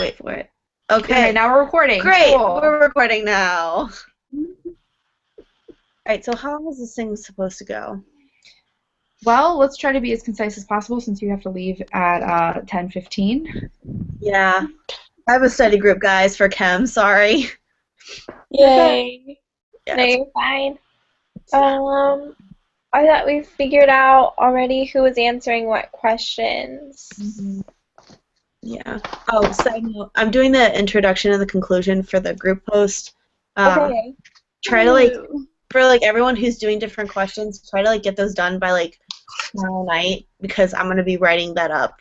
Wait for it. Okay, Okay. now we're recording. Great. Cool. We're recording now. Alright, so how long is this thing supposed to go? Well, let's try to be as concise as possible since you have to leave at 10:15. Yeah. I have a study group, guys, for chem. Sorry. Yay. Yeah. No, you're fine. I thought we figured out already who was answering what questions. Yeah. Oh, side note, I'm doing the introduction and the conclusion for the group post. Okay. Try to for everyone who's doing different questions, try to get those done by tomorrow night because I'm gonna be writing that up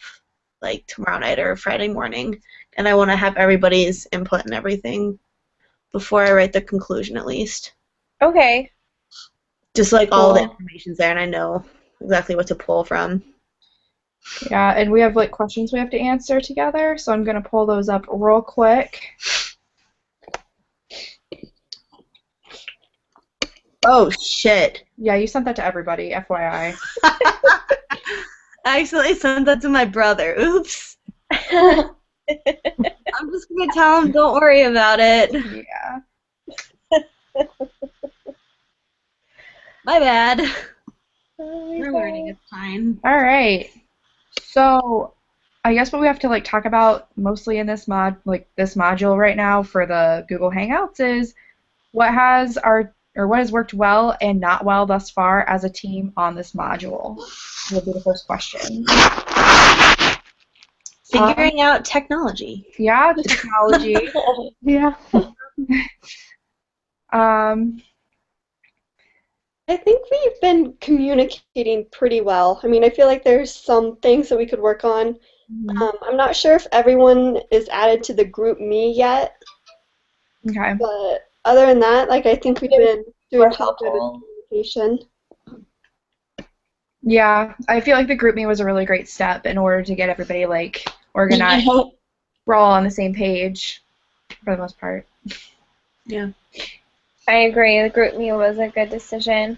tomorrow night or Friday morning, and I want to have everybody's input and everything before I write the conclusion at least. Okay. Just all the Cool. information's there, and I know exactly what to pull from. Yeah, and we have questions we have to answer together, so I'm gonna pull those up real quick. Oh shit! Yeah, you sent that to everybody, FYI. I accidentally sent that to my brother. Oops. I'm just gonna tell him don't worry about it. Yeah. My bad. Oh, We're learning. It's fine. All right. So, I guess what we have to talk about mostly in this this module right now for the Google Hangouts is what has worked well and not well thus far as a team on this module. Will be the first question. Figuring out technology. Yeah, the technology. Yeah. I think we've been communicating pretty well. I mean, I feel like there's some things that we could work on. I'm not sure if everyone is added to the group me yet, Okay. but other than that, I think we've been doing pretty good with communication. Yeah, I feel like the group me was a really great step in order to get everybody organized. We're all on the same page for the most part. Yeah. I agree. The group me was a good decision.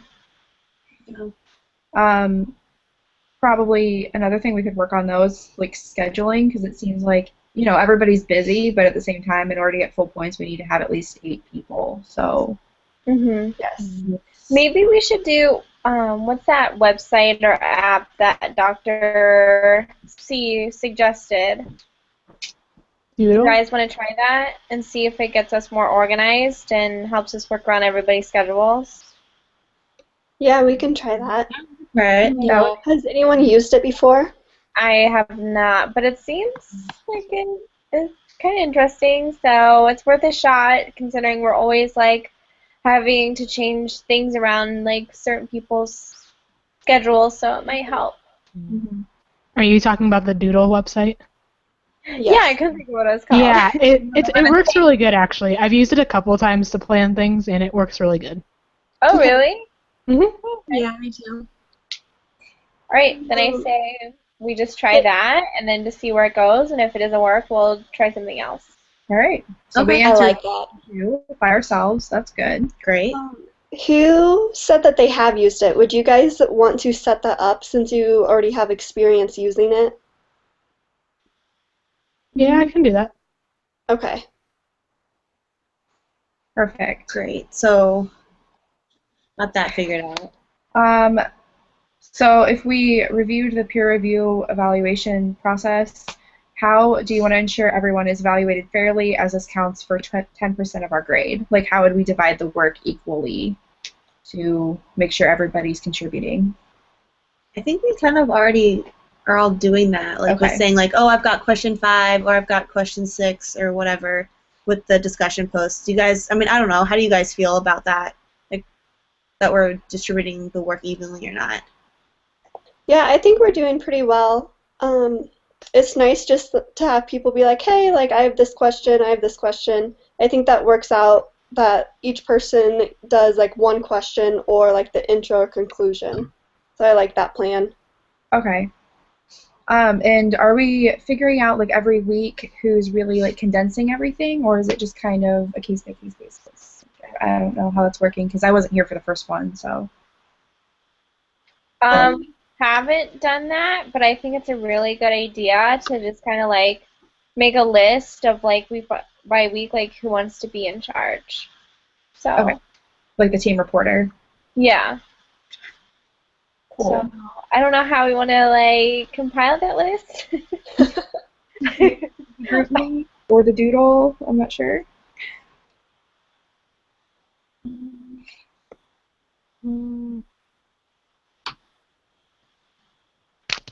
Probably another thing we could work on though is scheduling, because it seems like everybody's busy, but at the same time, in order to get full points, we need to have at least 8 people. So Yes. Maybe we should do what's that website or app that Dr. C suggested? You guys want to try that and see if it gets us more organized and helps us work around everybody's schedules? Yeah, we can try that. Right. Yeah. Has anyone used it before? I have not, but it seems like it's kind of interesting, so it's worth a shot considering we're always having to change things around certain people's schedules, so it might help. Are you talking about the Doodle website? Yes. Yeah, I couldn't think of what it was called. Yeah, it works really good actually. I've used it a couple of times to plan things, and it works really good. Oh, really? Mhm. Yeah, me too. All right, then I say we just try that, and then just see where it goes, and if it doesn't work, we'll try something else. All right. So Okay. we I answered like that. 2 by ourselves. That's good. Great. Who said that they have used it? Would you guys want to set that up since you already have experience using it? Yeah, I can do that. Okay. Perfect. Great. So, got that figured out. So if we reviewed the peer review evaluation process, how do you want to ensure everyone is evaluated fairly, as this counts for 10% of our grade? How would we divide the work equally to make sure everybody's contributing? I think we kind of already are all doing that. With saying oh, I've got question 5 or I've got question 6 or whatever with the discussion posts. Do you guys, I don't know, how do you guys feel about that? That we're distributing the work evenly or not? Yeah, I think we're doing pretty well. It's nice just to have people be like, hey, I have this question, I have this question. I think that works out that each person does one question or the intro or conclusion. So I like that plan. Okay. And are we figuring out every week who's really condensing everything, or is it just kind of a case-by-case basis? I don't know how that's working because I wasn't here for the first one, so. Haven't done that, but I think it's a really good idea to just kind of make a list of like week by week, like who wants to be in charge. So Okay. Like the team reporter. yeah. Cool. So I don't know how we want to like compile that list. Group me or the doodle. I'm not sure.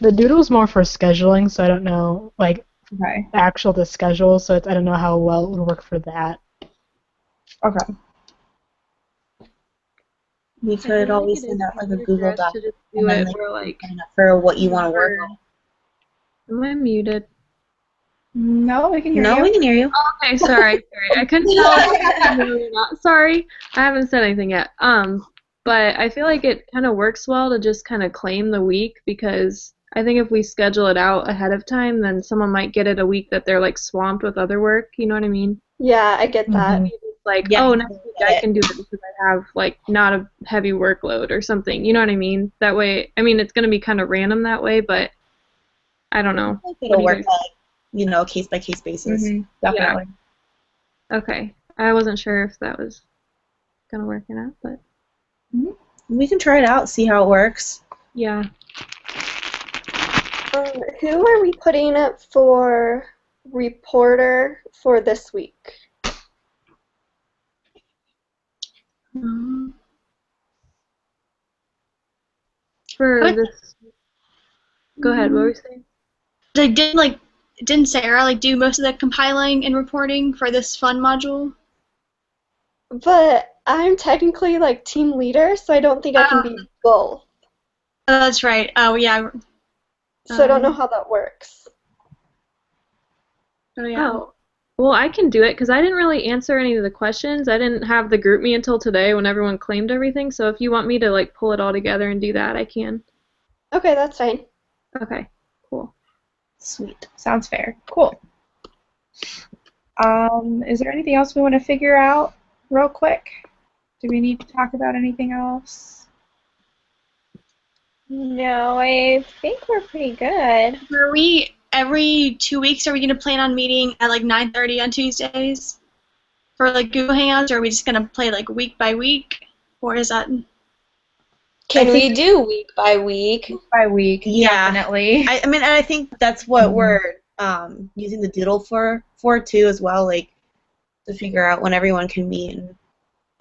The doodle's more for scheduling, so I don't know, like, Okay. actual to schedule, so I don't know how well it would work for that. Okay. We could always send out like a Google Doc to just and do then it like where, like, sign up for what you want to work on. am I muted? No, we can hear No, you. we can hear you. Okay, sorry. I couldn't tell if you were not. Sorry, I haven't said anything yet. But I feel like it kind of works well to just kind of claim the week, because I think if we schedule it out ahead of time, then someone might get it a week that they're like swamped with other work. You know what I mean? Yeah, I get that. Mhm. Like, Yeah, oh, next week I can do it because I have like not a heavy workload or something. You know what I mean? That way, I mean, it's gonna be kind of random that way, but I don't know. I think What it'll do you work guys- on like, case by case basis. Definitely. Okay, I wasn't sure if that was gonna work or not, but We can try it out, see how it works. yeah. Who are we putting up for reporter for this week? For Okay. this, go ahead. What were you saying? Didn't Sarah like do most of the compiling and reporting for this fun module? But I'm technically like team leader, so I don't think I can be both. Oh, that's right. Oh yeah. So I don't know how that works. Oh yeah. Oh, well, I can do it because I didn't really answer any of the questions. I didn't have the group me until today when everyone claimed everything. So if you want me to like pull it all together and do that, I can. Okay, that's fine. Okay, cool. Sweet. Sounds fair. Cool. Is there anything else we want to figure out real quick? Do we need to talk about anything else? No, I think we're pretty good. Are we every 2 weeks? Are we gonna plan on meeting at like 9:30 on Tuesdays for like Google Hangouts, or are we just gonna play like week by week? Or is that? Can we do week by week? By week, Yeah. definitely. I mean, I think that's what we're using the doodle for too as well, like to figure out when everyone can meet and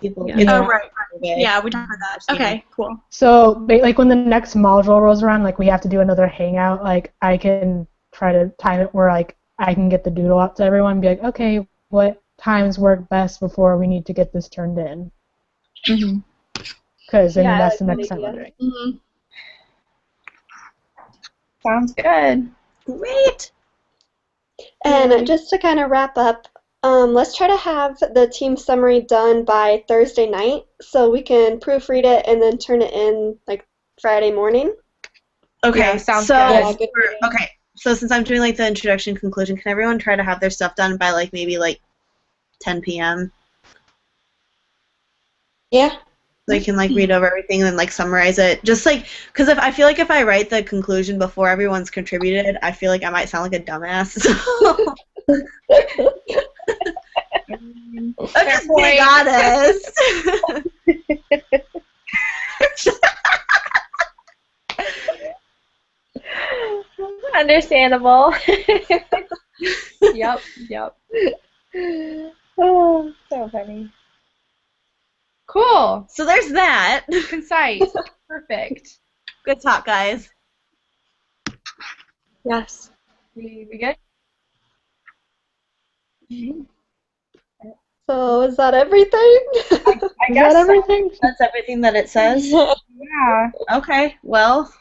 people. Yeah. get Oh their right. survey. Yeah, we talked about that. Okay, cool. So, like, when the next module rolls around, like, we have to do another hangout, like, I can try to time it where, like, I can get the doodle out to everyone and be like, okay, what times work best before we need to get this turned in? Mm-hmm. Because, I mean, Yeah, I that's the like next that time we're idea. doing. Mm-hmm. Sounds good. Great. And just to kind of wrap up, let's try to have the team summary done by Thursday night so we can proofread it and then turn it in like Friday morning. Okay. Yeah, sounds so good. Yeah, good idea. okay. So since I'm doing like the introduction conclusion, can everyone try to have their stuff done by like maybe like 10 p.m. Yeah. so you can like read over everything and then like summarize it? Just like because if I feel like if I write the conclusion before everyone's contributed, I feel like I might sound like a dumbass. So I'm just being honest. Understandable. Yep. Oh, so funny. Cool. So there's that. Concise. Perfect. Good talk, guys. Yes. We good? So is that everything? I Is guess that everything? That's everything that it says. so. Yeah. Okay. Well,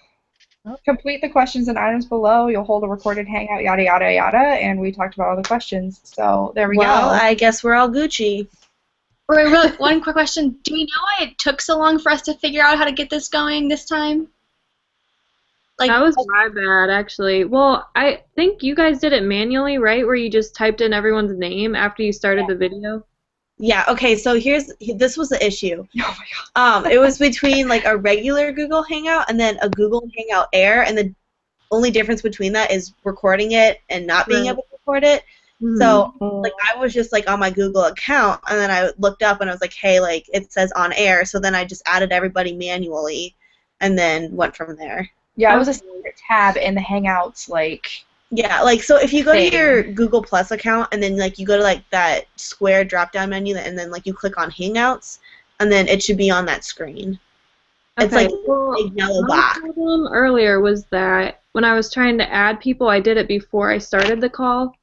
Complete the questions and items below. You'll hold a recorded hangout, yada, yada, yada. And we talked about all the questions. So there we go. I guess we're all Gucci. Wait, really, one quick question. Do we know why it took so long for us to figure out how to get this going this time? Like That was my bad, actually. Well, I think you guys did it manually, right? Where you just typed in everyone's name after you started the video. Yeah. Okay. So this was the issue. Oh my god. It was between like a regular Google Hangout and then a Google Hangout Air, and the only difference between that is recording it and not being Right. able to record it. Mhm. So like I was just like on my Google account, and then I looked up and I was like, hey, like it says on air. So then I just added everybody manually, and then went from there. Yeah, it was a separate tab in the Hangouts, like. Yeah, like so if you go Thing. to your Google Plus account and then like you go to like that square drop down menu and then like you click on Hangouts and then it should be on that screen. It's Okay, like well, a big yellow my box. problem earlier was that when I was trying to add people, I did it before I started the call,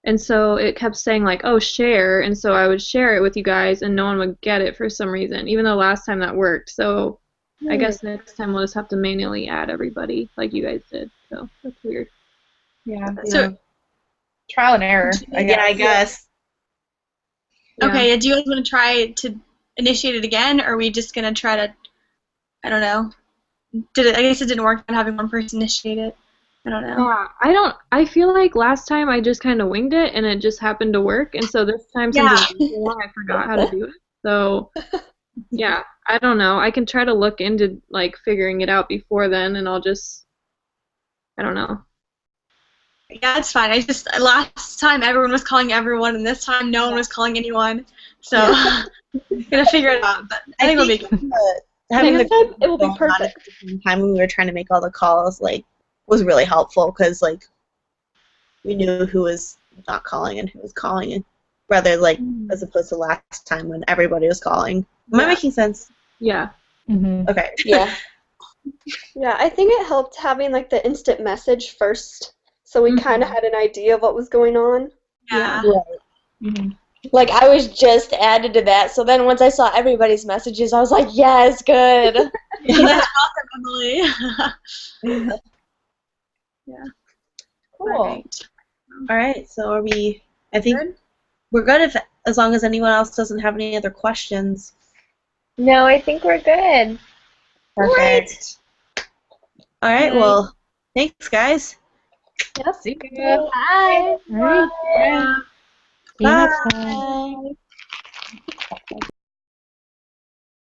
and so it kept saying like, "Oh, share," and so I would share it with you guys, and no one would get it for some reason, even though last time that worked. So I guess next time we'll just have to manually add everybody like you guys did. So that's weird. Yeah. So Trial and error, I guess. Yeah, I guess. Yeah. okay, do you guys want to try to initiate it again, or are we just gonna try to? I don't know. I guess it didn't work on having one person initiate it. I don't know. Yeah, I feel like last time I just kind of winged it and it just happened to work, and so this time since Yeah. it's been so long, I forgot how to do it. So yeah, I don't know. I can try to look into like figuring it out before then, and I don't know. Yeah, it's fine. Last time everyone was calling everyone, and this time no one was calling anyone. So gonna figure it out. But I think it'll be good. Having Next the time, it will be going on perfect. at the same time when we were trying to make all the calls like was really helpful because like we knew who was not calling and who was calling, and rather like as opposed to last time when everybody was calling. Am I making sense? Yeah. Mm-hmm. Okay. Yeah. Yeah, I think it helped having like the instant message first, so we kind of had an idea of what was going on. Yeah. Like I was just added to that, so then once I saw everybody's messages, I was like, yes, good. Welcome, Emily. Yeah. Cool. All right. So are we? I think Good? we're good if as long as anyone else doesn't have any other questions. No, I think we're good. Perfect. All right. Well, thanks, guys. See ya. Bye. All right. Bye. See you next time.